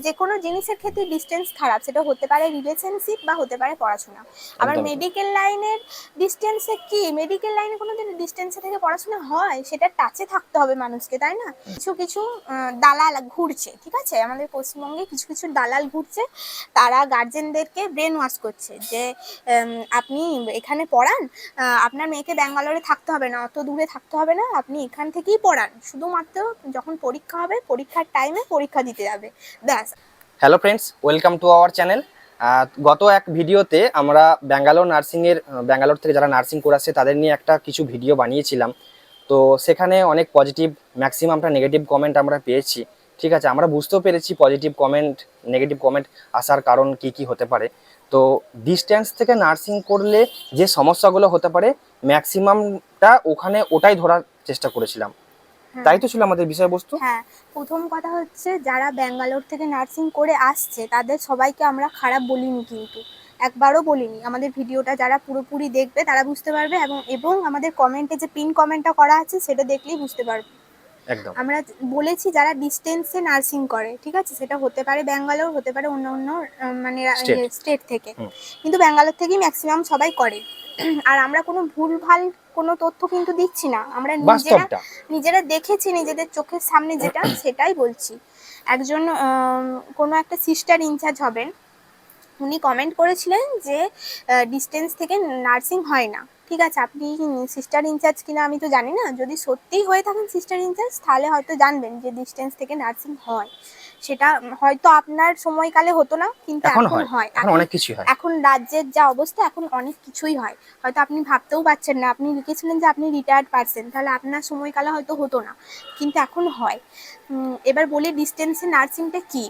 যে কোনো জিনিসের ক্ষেত্রে ডিস্টেন্স খারাপ, সেটা হতে পারে রিলেশনশিপ বা হতে পারে পড়াশোনা। আবার মেডিকেল লাইনের ডিস্টেন্সে কি, মেডিকেল লাইনে কোনোদিন ডিস্টেন্সে থেকে পড়াশোনা হয়? সেটা টাচে থাকতে হবে মানুষকে, তাই না? কিছু কিছু দালাল ঘুরছে, ঠিক আছে, আমাদের পশ্চিমবঙ্গে কিছু কিছু দালাল ঘুরছে, তারা গার্জেনদেরকে ব্রেন ওয়াশ করছে যে আপনি এখানে পড়ান, আপনার মেয়েকে ব্যাঙ্গালোরে থাকতে হবে না, অত দূরে থাকতে হবে না, আপনি এখান থেকেই পড়ান, শুধুমাত্র যখন পরীক্ষা হবে পরীক্ষার টাইমে পরীক্ষা দিতে যাবে, ব্যাস। Hello friends, welcome to our channel. গত এক ভিডিওতে আমরা ব্যাঙ্গালোর থেকে যারা নার্সিং করে আসছে তাদের নিয়ে একটা কিছু ভিডিও বানিয়েছিলাম। তো সেখানে অনেক পজিটিভ, ম্যাক্সিমামটা নেগেটিভ কমেন্ট আমরা পেয়েছি। ঠিক আছে, আমরা বুঝতেও পেরেছি পজিটিভ কমেন্ট, নেগেটিভ কমেন্ট আসার কারণ কি কি হতে পারে। তো ডিস্টেন্স থেকে নার্সিং করলে যে সমস্যাগুলো হতে পারে ম্যাক্সিমামটা ওটাই ধরার চেষ্টা করেছিলাম। তাই তো ছিল আমাদের বিষয়বস্তু। হ্যাঁ, প্রথম কথা হচ্ছে যারা ব্যাঙ্গালোর থেকে নার্সিং করে আসছে তাদের সবাইকে আমরা খারাপ বলিনি, কিন্তু একবারও বলিনি। আমাদের ভিডিওটা যারা পুরোপুরি দেখবে তারা বুঝতে পারবে, এবং আমাদের কমেন্টে যে পিন কমেন্টটা করা আছে সেটা দেখলেই বুঝতে পারবে। একদম আমরা বলেছি যারা ডিস্টেন্সে নার্সিং করে, ঠিক আছে, সেটা হতে পারে ব্যাঙ্গালোর, হতে পারে অন্য অন্য মানে স্টেট থেকে, কিন্তু ব্যাঙ্গালোর থেকেই ম্যাক্সিমাম সবাই করে। আর আমরা কোনো ভুলভাল কোনো তথ্য কিন্তু দিচ্ছি না, আমরা নিজেরা দেখেছি নিজেদের চোখের সামনে যেটা সেটাই বলছি। একজন কোনো একটা সিস্টার ইনচার্জ হবেন, উনি কমেন্ট করেছিলেন যে ডিস্টেন্স থেকে নার্সিং হয় না। ঠিক আছে, আপনি সিস্টার ইনচার্জ কিনা আমি তো জানি না, যদি সত্যিই হয়ে থাকেন সিস্টার ইনচার্জ তাহলে হয়তো জানবেন যে ডিস্টেন্স থেকে নার্সিং হয়। সেটা হয়তো আপনার সময়কালে হতো না, কিন্তু এখন হয়, অনেক কিছু হয়। এখন রাজ্যের যা অবস্থা এখন অনেক কিছুই হয়, হয়তো আপনি ভাবতেও পারছেন না। আপনি লিখেছিলেন যে আপনি রিটায়ার্ড পারসন, তাহলে আপনার সময়কালে হয়তো হতো না, কিন্তু এখন হয়। এবার বলি ডিস্টেন্সে নার্সিংটা কি।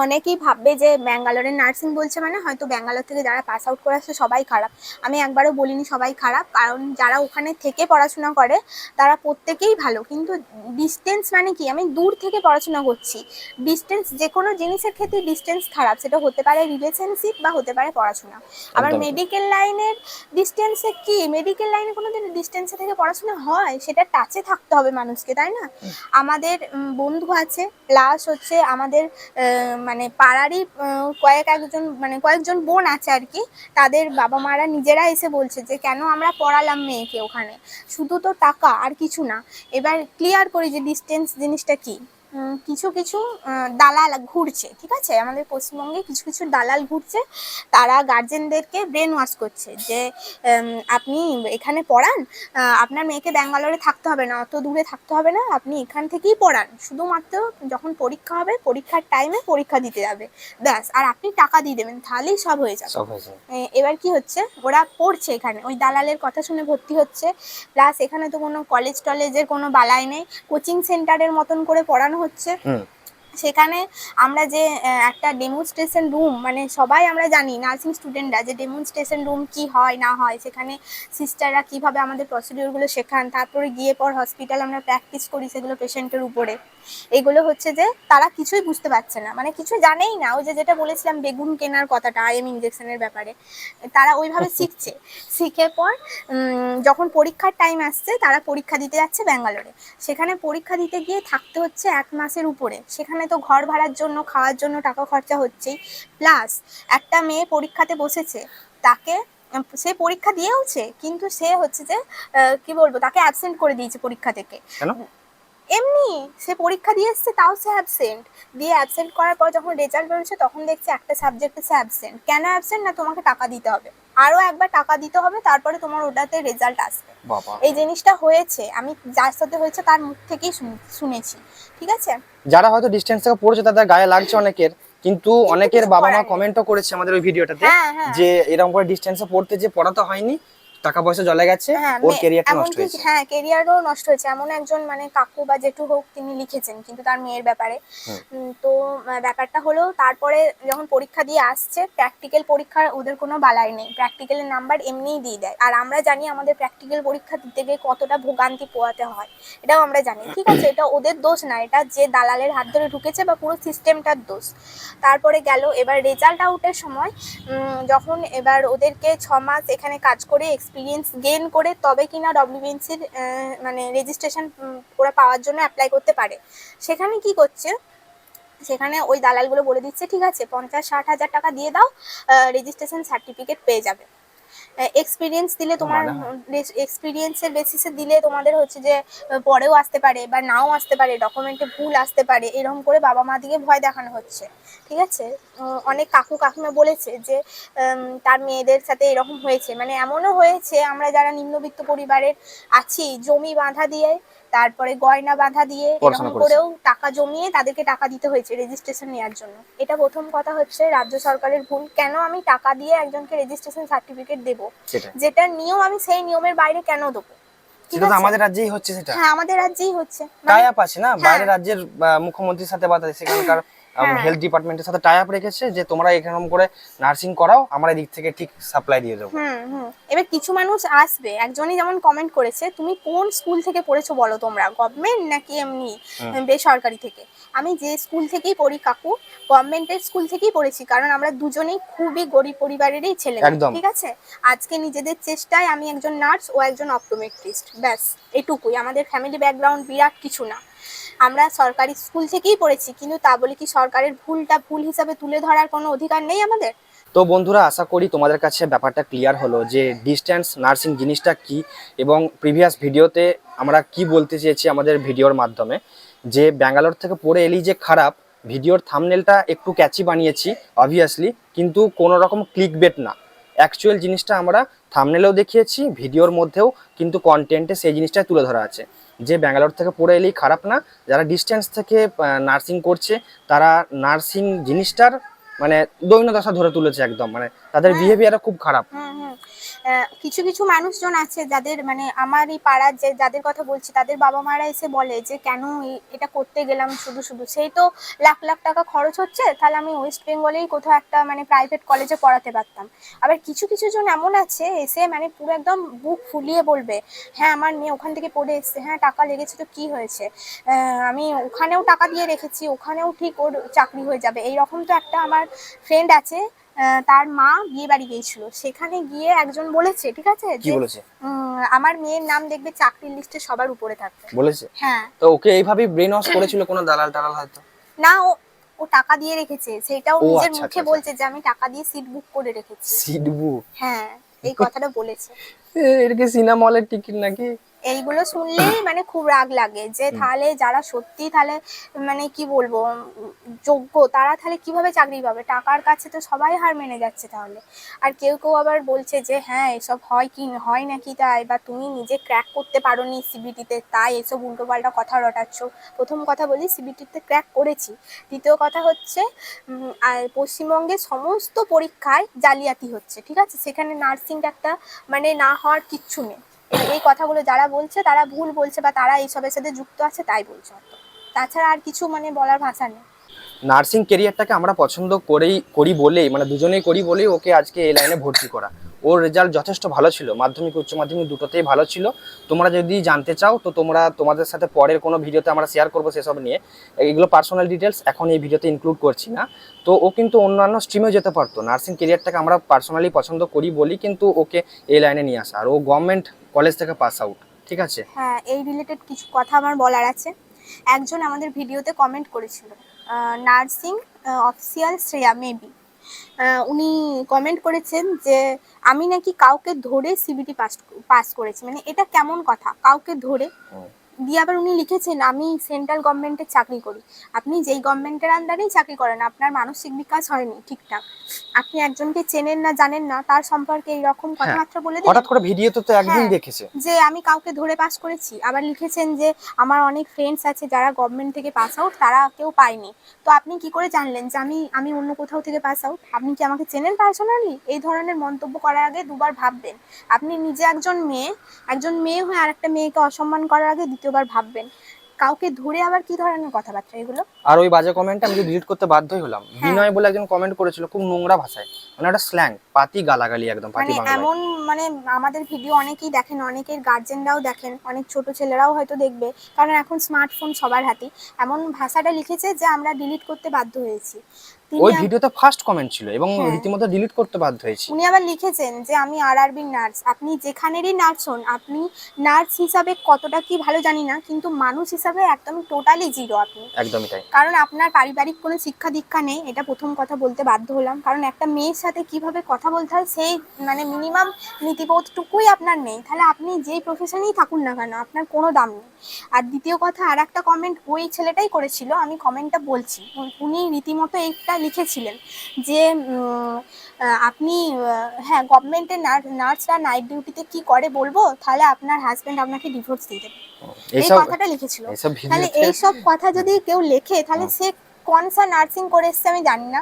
অনেকেই ভাববে যে ব্যাঙ্গালোরের নার্সিং বলছে মানে হয়তো ব্যাঙ্গালোর থেকে যারা পাস আউট করে আসছে সবাই খারাপ। আমি একবারও বলিনি সবাই খারাপ, কারণ যারা ওখানে থেকে পড়াশোনা করে তারা প্রত্যেকেই ভালো। কিন্তু ডিস্টেন্স মানে কি, আমি দূর থেকে পড়াশোনা করছি, ডিস্টেন্স যে কোনো জিনিসের ক্ষেত্রে ডিস্টেন্স খারাপ, সেটা হতে পারে রিলেশনশিপ বা হতে পারে পড়াশোনা। আবার মেডিকেল লাইনের ডিস্টেন্সে কি, মেডিকেল লাইনে কোনোদিন ডিস্টেন্সে থেকে পড়াশোনা হয়? সেটা টাচে থাকতে হবে মানুষকে, তাই না? আমাদের বন্ধু আছে, প্লাস হচ্ছে আমাদের মানে পাড়ারই কয়েকজন বোন আছে আর কি, তাদের বাবা মারা নিজেরা এসে বলছে যে কেন আমরা পড়ালাম মেয়েকে ওখানে, শুধু তো টাকা আর কিছু না। এবার ক্লিয়ার করি যে ডিস্টেন্স জিনিসটা কি। কিছু কিছু দালাল ঘুরছে, ঠিক আছে, আমাদের পশ্চিমবঙ্গে কিছু কিছু দালাল ঘুরছে, তারা গার্জেনদেরকে ব্রেন ওয়াশ করছে যে আপনি এখানে পড়ান, আপনার মেয়েকে ব্যাঙ্গালোরে থাকতে হবে না, অত দূরে থাকতে হবে না, আপনি এখান থেকেই পড়ান, শুধুমাত্র যখন পরীক্ষা হবে পরীক্ষার টাইমে পরীক্ষা দিতে যাবে, ব্যাস, আর আপনি টাকা দিয়ে দেবেন, তাহলেই সব হয়ে যাবে। এবার কি হচ্ছে, ওরা পড়ছে এখানে, ওই দালালের কথা শুনে ভর্তি হচ্ছে, প্লাস এখানে তো কোনো কলেজ টলেজের কোনো বালাই নেই, কোচিং সেন্টারের মতন করে পড়ানো হচ্ছে। সেখানে আমরা যে একটা ডেমনস্ট্রেশন রুম, মানে সবাই আমরা জানি নার্সিং স্টুডেন্টরা যে ডেমনস্ট্রেশন রুম কি হয় না হয়, সেখানে সিস্টাররা কিভাবে আমাদের প্রসিডিওরগুলো শেখান, তারপরে গিয়ে পর হসপিটাল আমরা প্র্যাকটিস করি সেগুলো পেশেন্টের উপরে। এগুলো হচ্ছে যে তারা কিছুই বুঝতে পারছে না, মানে কিছু জানেই না। ওই যে যেটা বলেছিলাম বেগুন কেনার কথাটা, আইএম ইঞ্জেকশনের ব্যাপারে, তারা ওইভাবে শিখছে, শিখে পর যখন পরীক্ষার টাইম আসছে তারা পরীক্ষা দিতে যাচ্ছে ব্যাঙ্গালোরে, সেখানে পরীক্ষা দিতে গিয়ে থাকতে হচ্ছে 1 মাসের উপরে, সেখানে তো ঘর ভাড়ার জন্য খাওয়ার জন্য টাকা খরচা হচ্ছেই, প্লাস একটা মেয়ে পরীক্ষাতে বসেছে, তাকে সে পরীক্ষা দিয়েওছে, কিন্তু সে হচ্ছে যে কি বলবো, তাকে অ্যাবসেন্ট করে দিয়েছে পরীক্ষা থেকে। এমনি সে পরীক্ষা দিয়ে এসছে, তাও সে অ্যাবসেন্ট করার পর যখন রেজাল্ট বেরোচ্ছে তখন দেখছে একটা সাবজেক্টে সে অ্যাবসেন্ট। কেন অ্যাবসেন্ট? না তোমাকে টাকা দিতে হবে, আরও একবার টাকা দিতে হবে, তারপরে তোমার ওটাতে রেজাল্ট আসবে। এই জিনিসটা হয়েছে, আমি যার সাথে হয়েছে তার মুখ থেকেই শুনেছি, ঠিক আছে। যারা হয়তো ডিস্টেন্স থেকে পড়ছে তাদের গায়ে লাগছে অনেকের, কিন্তু অনেকের বাবা মা কমেন্টও করেছে আমাদের ওই ভিডিওটাতে যে এরকম করে ডিস্টেন্সে পড়তে যে পড়াতে হয়নি, টাকা পয়সা জলে গেছে, ওর ক্যারিয়ারটা নষ্ট হয়েছে। হ্যাঁ, ক্যারিয়ারও নষ্ট হয়েছে, এমন একজন মানে কাকু বা জেঠু হোক তিনি লিখেছেন কিন্তু তার মেয়ের ব্যাপারে। তো ব্যাপারটা হলো তারপরে যখন পরীক্ষা দিয়ে আসছে, প্র্যাকটিক্যাল পরীক্ষার ওদের কোনো বালাই নেই, প্র্যাকটিক্যালের নাম্বার এমনিই দিয়ে দেয়, আর আমরা জানি আমাদের প্র্যাকটিক্যাল পরীক্ষা দিতে গিয়ে কতটা ভোগান্তি পোয়াতে হয়, এটাও আমরা জানি, ঠিক আছে। এটা ওদের দোষ না, এটা যে দালালের হাত ধরে ঢুকেছে বা পুরো সিস্টেমটার দোষ। তারপরে গেল এবার রেজাল্ট আউটের সময়, যখন এবার ওদেরকে 6 মাস এখানে কাজ করে এক্সপিরিয়েন্স গেইন করে তবে কিনা ডব্লিউবিএনসির মানে রেজিস্ট্রেশন ওরা পাওয়ার জন্য অ্যাপ্লাই করতে পারে। সেখানে কি করছে, সেখানে ওই দালালগুলো বলে দিচ্ছে ঠিক আছে 50-60 হাজার টাকা দিয়ে দাও, রেজিস্ট্রেশন সার্টিফিকেট পেয়ে যাবে। এক্সপিরিয়েন্স দিলে তোমার মানে হয়। এক্সপিরিয়েন্সের বেসিসে দিলে তোমাদের হচ্ছে যে পরেও আসতে পারে বা নাও আসতে পারে, ডকুমেন্টে ভুল আসতে পারে, এরকম করে বাবা মা দিকে ভয় দেখানো হচ্ছে। ঠিক আছে, অনেক কাকু কাকিমা বলেছে যে তার মেয়েদের সাথে এরকম হয়েছে, মানে এমনও হয়েছে আমরা যারা নিম্নবিত্ত পরিবারের আছি জমি বাঁধা দিয়ে, তারপরে গয়না বাঁধা দিয়ে এরকম পড়াশোনা করেছে। করেও টাকা জমিয়ে তাদেরকে টাকা দিতে হয়েছে রেজিস্ট্রেশন নেওয়ার জন্য। এটা প্রথম কথা হচ্ছে রাজ্য সরকারের ভুল। কেন আমি টাকা দিয়ে একজনকে রেজিস্ট্রেশন সার্টিফিকেট দেবো, সেটাই, যেটা নিয়ম আমি সেই নিয়মের বাইরে কেন দেবো? ঠিক সেটা তো আছে, আমাদের রাজ্যেই হচ্ছে সেটা। হ্যাঁ আমাদের রাজ্যেই হচ্ছে, টাই মানে আপ আছে না, হ্যাঁ বাইরের রাজ্যের মুখ্যমন্ত্রীর সাথে বা সেখানকার হ্যাঁ হেলথ ডিপার্টমেন্টের সাথে টাই আপ রেখেছে যে তোমরা এরকম করে নার্সিং করাও, আমরা এদিক থেকে ঠিক সাপ্লাই দিয়ে দেবো। এবার কিছু মানুষ আসবে, একজনই যেমন কমেন্ট করেছে তুমি কোন স্কুল থেকে পড়েছো বলো, তোমরা গভর্নমেন্ট নাকি এমনি বেসরকারি থেকে? আমি যে স্কুল থেকেই পড়ি কাকু, গভর্নমেন্টের স্কুল থেকেই পড়েছি, কারণ আমরা দুজনেই খুবই গরিব পরিবারেরই ছেলে মেয়ে, একদম। ঠিক আছে। আজকে নিজেদের চেষ্টায় আমি একজন নার্স ও একজন অপটোমেট্রিস্ট, ব্যাস এটুকুই। আমাদের ফ্যামিলি ব্যাকগ্রাউন্ড বিরাট কিছু না, আমরা সরকারি স্কুল থেকেই পড়েছি, কিন্তু তা বলে কি সরকারের ভুলটা ভুল হিসাবে তুলে ধরার কোনো অধিকার নেই আমাদের? তো বন্ধুরা, আশা করি তোমাদের কাছে ব্যাপারটা ক্লিয়ার হলো যে ডিস্টেন্স নার্সিং জিনিসটা কি, এবং প্রিভিয়াস ভিডিওতে আমরা কি বলতে চেয়েছি আমাদের ভিডিওর মাধ্যমে, যে ব্যাঙ্গালোর থেকে পড়ে এলি যে খারাপ। ভিডিওর থাম্বনেলটা একটু ক্যাচি বানিয়েছি অবভিয়াসলি, কিন্তু কোনো রকম ক্লিক বেট না, অ্যাকচুয়াল জিনিসটা আমরা থাম্বনেলেও দেখিয়েছি, ভিডিওর মধ্যেও কিন্তু কন্টেন্টে সেই জিনিসটা তুলে ধরা আছে যে ব্যাঙ্গালোর থেকে পড়ে এলেই খারাপ না। যারা ডিস্টেন্স থেকে নার্সিং করছে তারা নার্সিং জিনিসটার মানে দৈন্যদশা ধরে তুলেছে একদম, মানে তাদের হ্যাঁ বিহেভিয়ারও খুব খারাপ। কিছু কিছু মানুষজন আছে যাদের, মানে আমার এই পাড়ার যে যাদের কথা বলছি, তাদের বাবা মারা এসে বলে যে কেন এটা করতে গেলাম শুধু শুধু, সেই তো লাখ লাখ টাকা খরচ হচ্ছে, তাহলে আমি ওয়েস্ট বেঙ্গলেই কোথাও একটা মানে প্রাইভেট কলেজে পড়াতে পারতাম। আবার কিছু কিছু জন এমন আছে এসে মানে পুরো একদম বুক ফুলিয়ে বলবে হ্যাঁ আমার মেয়ে ওখান থেকে পড়ে এসছে, হ্যাঁ টাকা লেগেছে তো কি হয়েছে, আমি ওখানেও টাকা দিয়ে রেখেছি, ওখানেও ঠিক ওর চাকরি হয়ে যাবে। এইরকম তো একটা আমার ফ্রেন্ড আছে, তার মা বিয়ে বাড়ি গিয়েছিল, সেখানে গিয়ে একজন বলেছে ঠিক আছে কি যে বলেছে? আমার মেয়ের নাম দেখবে চাকরির লিস্টে সবার উপরে থাকবে। বলেছে? হ্যাঁ, তো ওকে এইভাবেই ব্রেন ওয়াশ করেছিল কোনো দালাল টালাল হয়তো। না ও ও টাকা দিয়ে রেখেছে, সেটাও ও নিজের আচ্ছা মুখে আচ্ছা আচ্ছা, বলছে যে আমি টাকা দিয়ে সিট বুক করে রেখেছি। সিডবু। হ্যাঁ, এই কথাটা বলেছে। এর কি সিনেমা হলের টিকিট নাকি? এইগুলো শুনলেই মানে খুব রাগ লাগে যে তাহলে যারা সত্যি তাহলে মানে কি বলবো যোগ্য, তারা তাহলে কিভাবে চাকরি পাবে? টাকার কাছে তো সবাই হার মেনে যাচ্ছে তাহলে। আর কেউ কেউ আবার বলছে যে হ্যাঁ এসব হয় কি হয় নাকি তাই, বা তুমি নিজে ক্র্যাক করতে পারোনি সিবিটিতে তাই এসব উল্টোপাল্টা কথা রটাচ্ছ। প্রথম কথা বলি সিবিটিতে ক্র্যাক করেছি। দ্বিতীয় কথা হচ্ছে আর পশ্চিমবঙ্গের সমস্ত পরীক্ষায় জালিয়াতি হচ্ছে, ঠিক আছে, সেখানে নার্সিংটা একটা মানে না হওয়ার কিচ্ছু নেই। এই কথাগুলো যারা বলছে তারা ভুল বলছে, বা তারা এইসবের সাথে যুক্ত আছে তাই বলছে হয়তো, তাছাড়া আর কিছু মানে বলার ভাষা নেই। নার্সিং কেরিয়ারটাকে আমরা পছন্দ করি বলেই, মানে দুজনেই করি বলেই ওকে আজকে এই লাইনে ভর্তি করা। ওর রেজাল্ট যথেষ্ট ভালো ছিল, মাধ্যমিক উচ্চ মাধ্যমিক দুটোতেই ভালো ছিল। তোমরা যদি জানতে চাও তো তোমাদের সাথে পরের কোনো ভিডিওতে আমরা শেয়ার করবো সেসব নিয়ে, এগুলো পার্সোনাল ডিটেলস এখন এই ভিডিওতে ইনক্লুড করছি না। তো ও কিন্তু অন্যান্য স্ট্রিমেও যেতে পারতো, নার্সিং কেরিয়ারটাকে আমরা পার্সোনালি পছন্দ করি বলি কিন্তু ওকে এই লাইনে নিয়ে আসা। আর ও গভর্নমেন্ট কলেজ থেকে পাস আউট, ঠিক আছে। হ্যাঁ, এই রিলেটেড কিছু কথা আমার বলার আছে। একজন আমাদের ভিডিওতে কমেন্ট করেছিল, নার্সিং অফিসিয়াল শ্রেয়া মেবি, উনি কমেন্ট করেছেন যে আমি নাকি কাউকে ধরে সিবিটি পাস করেছি, মানে এটা কেমন কথা কাউকে ধরে? দিয়ে আবার উনি লিখেছেন আমি সেন্ট্রাল গভর্নমেন্টের চাকরি করি। আপনি যেই গভর্নমেন্টের আন্ডারেই চাকরি করেন আপনার মানসিক বিকাশ হয়নি ঠিকঠাক, আপনি একজনকে চেনেন না জানেন না তার সম্পর্কে এইরকম হ্যাঁ, কথাবার্তা বলে দিলেন। হঠাৎ করে ভিডিওতে তো একদিন হ্যাঁ, দেখেছে। যে আমি কাউকে ধরে পাস করেছি। আবার লিখেছেন যে আমার অনেক ফ্রেন্ডস আছে যারা গভর্নমেন্ট থেকে পাস আউট, তারা কেউ পায়নি। তো আপনি কি করে জানলেন যে আমি অন্য কোথাও থেকে পাস আউট? আপনি কি আমাকে চেনেন পার্সোনালি? এই ধরনের মন্তব্য করার আগে দুবার ভাববেন। আপনি নিজে একজন মেয়ে হয়ে আর একটা মেয়েকে অসম্মান করার আগে দ্বিতীয়বার ভাববেন। কাউকে ধরে আবার কি ধরনের কথাবার্তা এগুলো? আর ওই বাজে কমেন্টটা আমি ডিলিট করতে বাধ্যই হলাম। হ্যাঁ, বিনয় বলে একজন কমেন্ট করেছিল খুব নোংরা ভাষায়, মানে একটা স্ল্যাং, পাতি গালাগালি, একদম পাতি মানে বাংলায়। এমন মানে আমাদের ভিডিও অনেকেই দেখেন, অনেকের গার্জেনরাও দেখেন, অনেক ছোট ছেলেরাও হয়তো দেখবে, কারণ এখন স্মার্টফোন সবার হাতে। এমন ভাষাটা লিখেছে যে আমরা ডিলিট করতে বাধ্য হয়েছি। ওই ভিডিওতে ফার্স্ট কমেন্ট ছিল এবং হ্যাঁ। রীতিমতো ডিলিট করতে বাধ্য হয়েছি। উনি আবার লিখেছেন যে আমি আরআরবি নার্স। আপনি যেখানেরই নার্স হন, আপনি নার্স হিসাবে কতটা কি ভালো জানি না, কিন্তু মানুষ হিসাবে একদম টোটালি জিরো আপনি। একদমই তাই। কারণ আপনার পারিবারিক কোনো শিক্ষা দীক্ষা নেই, এটা প্রথম কথা বলতে বাধ্য হলাম। কারণ একটা মেয়ের সাথে কিভাবে কথা বলতে হয় সেই মানে মিনিমাম নীতিবোধটুকুই আপনার নেই, তাহলে আপনি যেই প্রফেশনেই থাকুন না কেন আপনার কোনো দাম নেই। আর দ্বিতীয় কথা, আর একটা কমেন্ট ওই ছেলেটাই করেছিল, আমি কমেন্টটা বলছি। উনি রীতিমতো এইটা লিখেছিলেন যে আপনি হ্যাঁ, গভর্নমেন্টের নার্সরা নাইট ডিউটিতে কি করে বলবো, তাহলে আপনার হাজবেন্ড আপনাকে ডিভোর্স দিয়ে দেবে, এই এইসব কথাটা লিখেছিল। এইসব তাহলে ভিডিওতে এইসব কথা যদি কেউ লেখে, তাহলে সে কোনসা নার্সিং করে এসছে আমি জানি না।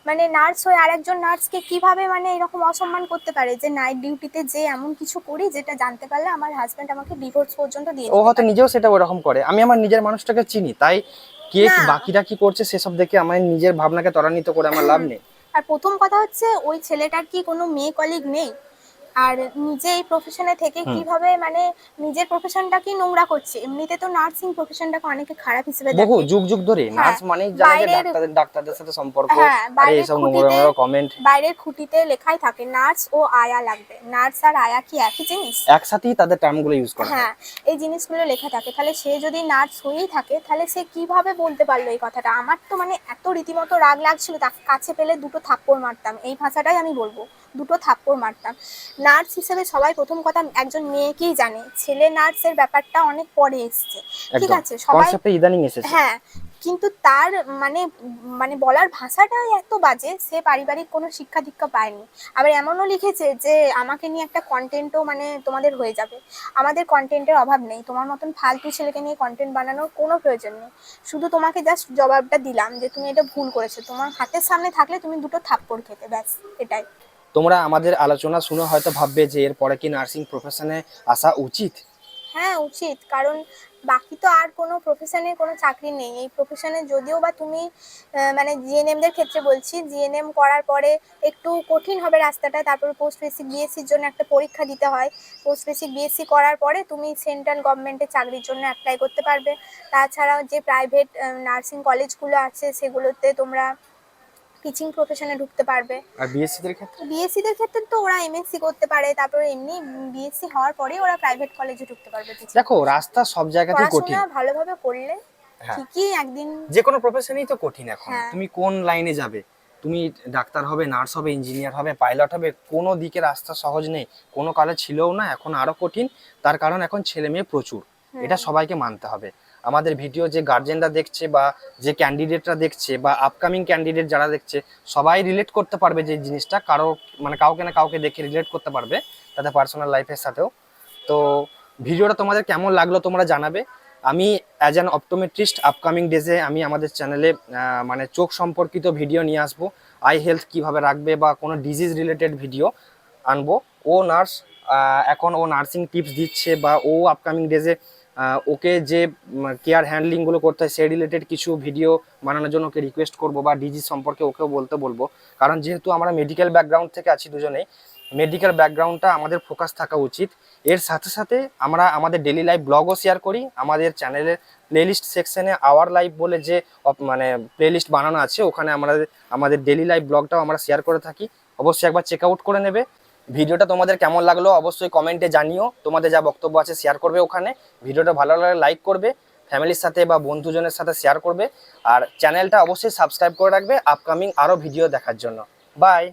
মানে নার্স হয়ে আরেকজন নার্সকে কিভাবে মানে এরকম অসম্মান করতে পারে, যে নাইট ডিউটিতে যে এমন কিছু করি যেটা জানতে পারলে আমার হাজবেন্ড আমাকে ডিভোর্স পর্যন্ত দিয়ে ও দিতে হয়তো পারে। নিজেও সেটা ওরকম করে। আমি আমার নিজের মানুষটাকে চিনি, তাই কে না। বাকিরা কি করছে সেসব দেখে আমার নিজের ভাবনাকে ত্বরান্বিত করে আমার লাভ নেই। আর প্রথম কথা হচ্ছে, ওই ছেলেটার কি কোনো মেয়ে কলিগ নেই? আর নিজে এই প্রফেশনে থেকে কিভাবে মানে নিজের প্রফেশনটাকেই নোংরা করছে। এমনিতে তো নার্সিং প্রফেশনটাকে অনেকে খারাপ হিসেবে বহু দেখে। যুগ যুগ ধরে হ্যাঁ, নার্স মানেই জানে যে বাইরের ডাক্তারদের সাথে সম্পর্ক। হ্যাঁ, আরে বাইরের এইসব নোংরা খুঁটিতে নোংরা কমেন্ট বাইরের খুঁটিতে লেখাই থাকে নার্স ও আয়া লাগবে। নার্স আর আয়া কি একই জিনিস? একসাথেই তাদের টার্মগুলো ইউজ করা হয়। হ্যাঁ, এই জিনিসগুলো লেখা থাকে। তাহলে সে যদি নার্স হয়েই থাকে, তাহলে সে কিভাবে বলতে পারলো এই কথাটা? আমার তো মানে এত রীতিমতো রাগ লাগছিল, তাকে কাছে পেলে দুটো থাপ্পড় মারতাম, এই ভাষাটাই আমি বলবো, দুটো থাপ্পড় মারতাম। নার্স হিসেবে সবাই প্রথম কথা একজন মেয়েকেই জানে, ছেলে নার্সের ব্যাপারটা অনেক পরে এসছে, ঠিক একদম আছে, সবাই কনসেপ্টে ইদানিং এসেছে। হ্যাঁ, কিন্তু তার মানে মানে বলার ভাষাটাই এত বাজে, সে পারিবারিক কোনো শিক্ষা দীক্ষা পায়নি। আবার এমনও লিখেছে যে আমাকে নিয়ে একটা কন্টেন্টও মানে তোমাদের হয়ে যাবে। আমাদের কন্টেন্টের অভাব নেই, তোমার মতন ফালতু ছেলেকে নিয়ে কন্টেন্ট বানানোর কোনো প্রয়োজন নেই। শুধু তোমাকে জাস্ট জবাবটা দিলাম যে তুমি এটা ভুল করেছো, তোমার হাতের সামনে থাকলে তুমি দুটো থাপ্পড় খেতে, ব্যাস এটাই। তোমরা আমাদের আলোচনা শুনে হয়তো ভাববে যে এরপরে কি নার্সিং প্রফেশনে আসা উচিত। হ্যাঁ, উচিত। কারণ বাকি তো আর কোনো প্রফেশনে কোনো চাকরি নেই এই প্রফেশনে। যদিও বা তুমি মানে জিএনএমদের ক্ষেত্রে বলছি, জিএনএম করার পরে একটু কঠিন হবে রাস্তাটা, তারপর পোস্ট বেসিক বিএসসির জন্য একটা পরীক্ষা দিতে হয়। পোস্ট বেসিক বিএসসি করার পরে তুমি সেন্ট্রাল গভর্নমেন্টের চাকরির জন্য অ্যাপ্লাই করতে পারবে। তাছাড়াও যে প্রাইভেট নার্সিং কলেজগুলো আছে সেগুলোতে তোমরা টিচিং প্রফেশনে ঢুকতে পারবে। আর বিএসসিদের ক্ষেত্রে বিএসসিদের ক্ষেত্রে তো ওরা এমএসসি করতে পারে, তারপরে এমনি বিএসসি হওয়ার পরে ওরা প্রাইভেট কলেজে ঢুকতে পারবে। দেখো রাস্তা সব জায়গাতেই কঠিন। পড়াশোনা ভালোভাবে করলে হ্যাঁ, ঠিকই একদিন। যে কোনো প্রফেশনই তো কঠিন এখন। হ্যাঁ। তুমি কোন লাইনে যাবে, তুমি ডাক্তার হবে, নার্স হবে, ইঞ্জিনিয়ার হবে, পাইলট হবে, কোনো দিকে রাস্তা সহজ নেই। কোনো কালে ছিলও না, এখন আরো কঠিন। তার কারণ এখন ছেলে মেয়ে প্রচুর, এটা সবাইকে মানতে হবে। আমাদের ভিডিও যে গার্জেনরা দেখছে বা যে ক্যান্ডিডেটরা দেখছে বা আপকামিং ক্যান্ডিডেট যারা দেখছে, সবাই রিলেট করতে পারবে যে জিনিসটা, কারো মানে কাউকে না কাউকে দেখে রিলেট করতে পারবে তাদের পার্সোনাল লাইফের সাথেও। তো ভিডিওটা তোমাদের কেমন লাগলো তোমরা জানাবে। আমি অ্যাজ অ্যান অপটোমেট্রিস্ট আপকামিং ডেজে আমি আমাদের চ্যানেলে মানে চোখ সম্পর্কিত ভিডিও নিয়ে আসবো, আই হেলথ কিভাবে রাখবে বা কোনো ডিজিজ রিলেটেড ভিডিও আনবো। ও নার্স, এখন ও নার্সিং টিপস দিচ্ছে বা ও আপকামিং ডেজে ওকে যে কেয়ার হ্যান্ডলিংগুলো করতে হয় সেই রিলেটেড কিছু ভিডিও বানানোর জন্য ওকে রিকোয়েস্ট করবো বা ডিজিজ সম্পর্কে ওকেও বলতে বলবো। কারণ যেহেতু আমরা মেডিকেল ব্যাকগ্রাউন্ড থেকে আছি দুজনেই, মেডিকেল ব্যাকগ্রাউন্ডটা আমাদের ফোকাস থাকা উচিত। এর সাথে সাথে আমরা আমাদের ডেলি লাইফ ব্লগও শেয়ার করি। আমাদের চ্যানেলের প্লেলিস্ট সেকশনে আওয়ার লাইফ বলে যে মানে প্লেলিস্ট বানানো আছে, ওখানে আমরা আমাদের ডেলি লাইফ ব্লগটাও আমরা শেয়ার করে থাকি। অবশ্যই একবার চেক আউট করে নেবে। ভিডিওটা তোমাদের কেমন লাগলো অবশ্যই কমেন্টে জানিও, তোমাদের যা বক্তব্য আছে শেয়ার করবে ওখানে। ভিডিওটা ভালো লাগলে লাইক করবে, ফ্যামিলির সাথে বা বন্ধুজনের সাথে শেয়ার করবে, আর চ্যানেলটা অবশ্যই সাবস্ক্রাইব করে রাখবে আপকামিং আরও ভিডিও দেখার জন্য। বাই।